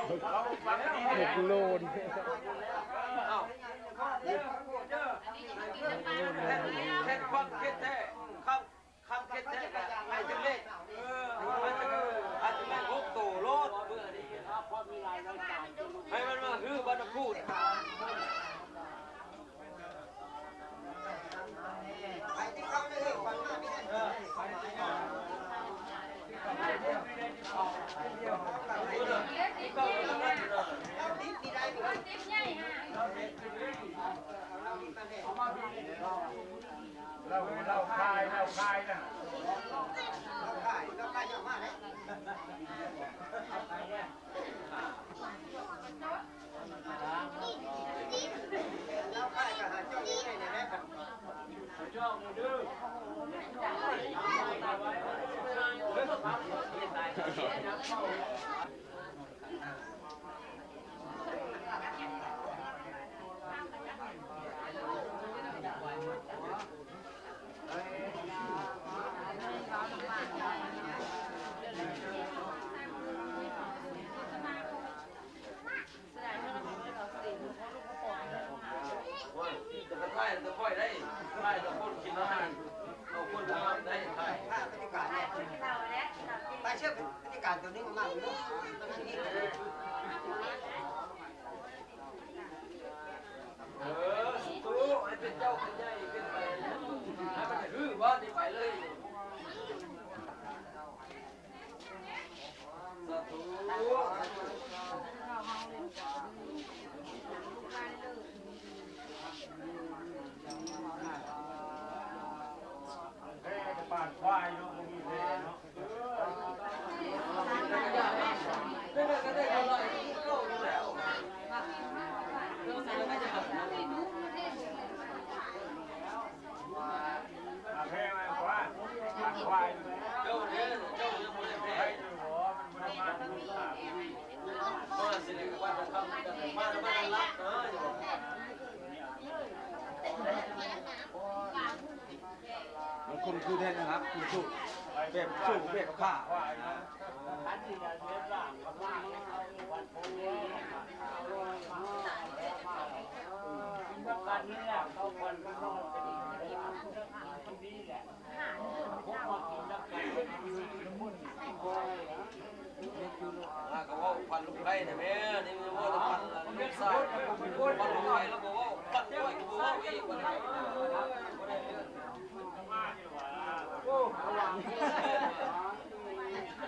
6 โลดิแค่ความคิดแท้คำคิดแท้ก็ให้จังเลขอาจจะไม่พบโตโลดให้มันมาฮื้อบรรพูดเราคายนะเราคายเยอะมากเลยเราคายกับหาเจ้านี้ได้ไหมครับช่องดื้อจะค่อยได้ได้จะพูดกินอาหารเราพูดทำได้ใช่ถ้าบรรยากาศเนี่ยไปเชื่อบรรยากาศตัวนี้มันมากอยู่ด้วยสุดตู้ให้เป็นเจ้าเป็นใหญ่เป็นไปให้มันจะรื้อบ้านที่ไปเลยสาธุปานควายเนาะมีแน่เนาะได้ก็ได้ก็เลยเข้าอยู่แล้วแพ้ไหมควายควายเจ้าเนี่ยเจ้ายังไม่ได้แพ้อยู่หัวมันมาสิเลยว่าจะทำกันมาแล้วมาลักนะมันคุณคือเด่นนะครับคุณสู้เบ็ดสู้เบ็ดข้าการนี้แหละเขาคนก็ต้องเป็นคนดีแหละพวกมากินนักการมุ่นก็ว่าพันลูกไก่เนี่ยแม่นี่มันว่าพันลูกสาวพันลูกไก่แล้วก็ว่าพันด้วยก็ว่าอีกวันโอ้ระวัง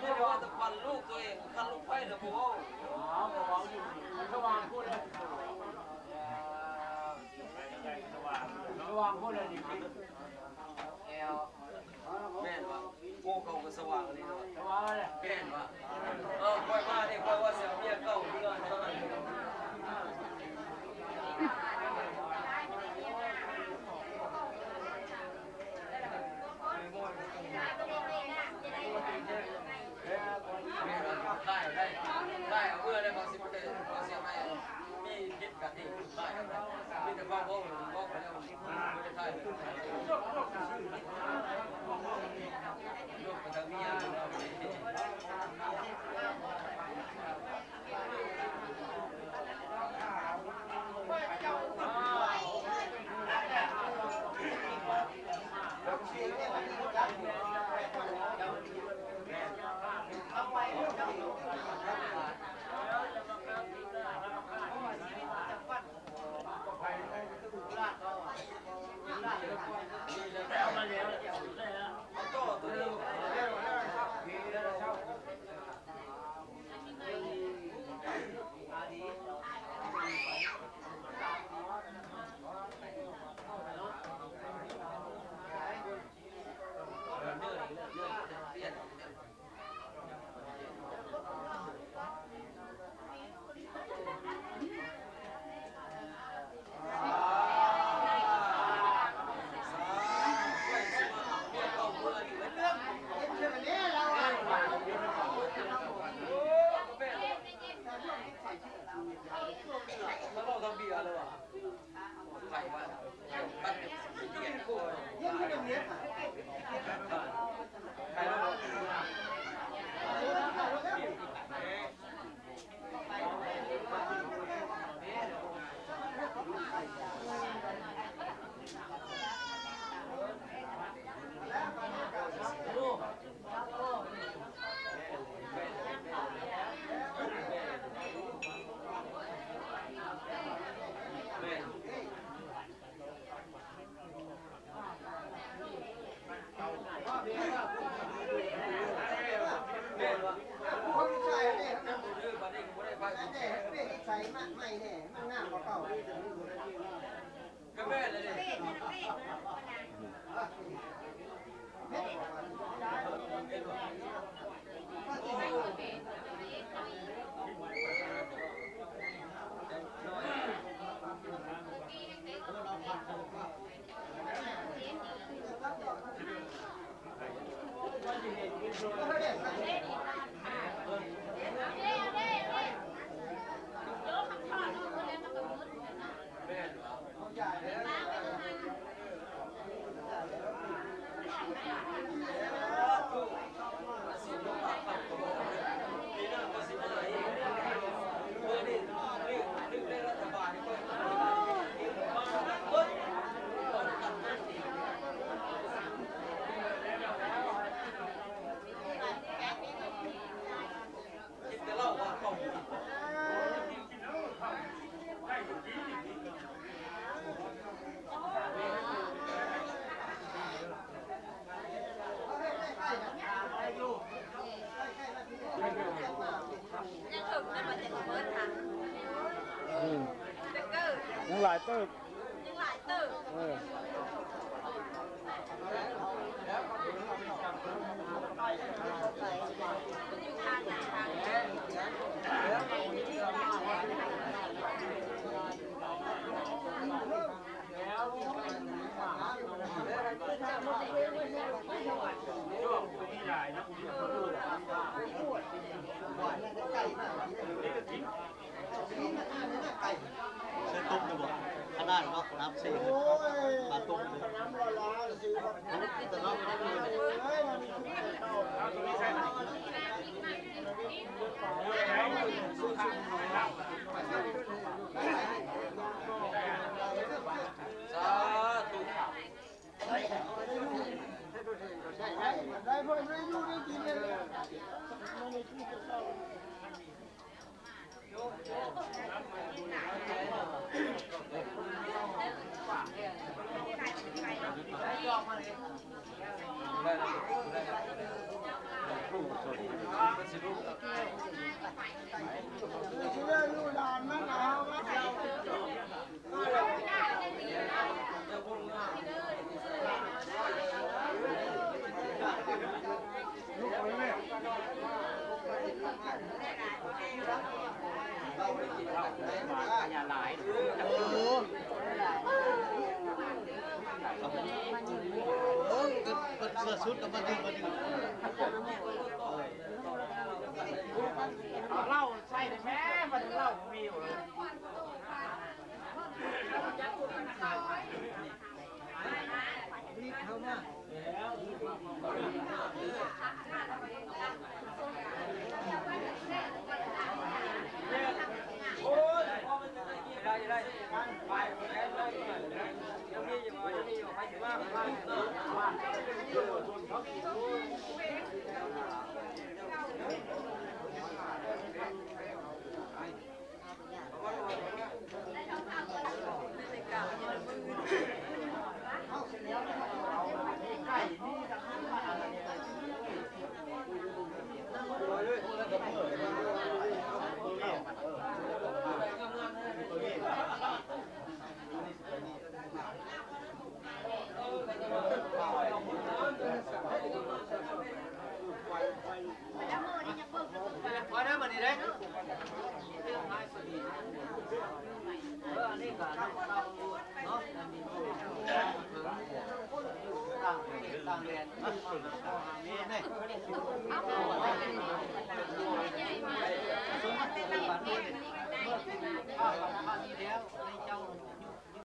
ไม่ว่าจะพันลูกตัวเองพันลูกไก่แล้วก็ว่าระวังอยู่ระวังพูดเลยระวังพูดเลยจริงแม่นว่าโง่เขาก็สว่างเลยนะระวังเลยแม่นว่าค่อยมาดิค่อยว่าเสียเมียเก่าเดือนเท่านั้นได้เอาเมื่อได้บางสิบเปอร์เซ็นต์บางสิบไม่มีคิดกันที่ได้มีแต่ความโง่โง่ไปแล้วไม่ได้ได้ลูกไปทางนี้ มากไม่แน่มันงามกว่าเก่าที่จะมีอยู่ในที่ ก็แม่เลยดิ ยังหลายเติบเออ ใช้ตุ้มจะบอกขนาดเนาะน้ำเสียมาตุ้มเลยแต่เราไม่ได้เลยสาธุ ได้พอได้อยู่ได้กินเลยลูกหลานมันเอามาใส่ลูกไปแม่อย่าหลายเสื้อชุดกับมันดึงมาดึง เหล้าใส่ได้แม่มันเหล้ามีอยู่รีบเข้ามาโอ้ยได้ไปแล้วยังมีอยู่ไปถึงว่าพอได้มาดีเลยอันนี้ก็เราเนาะต่างแดนนี่นี่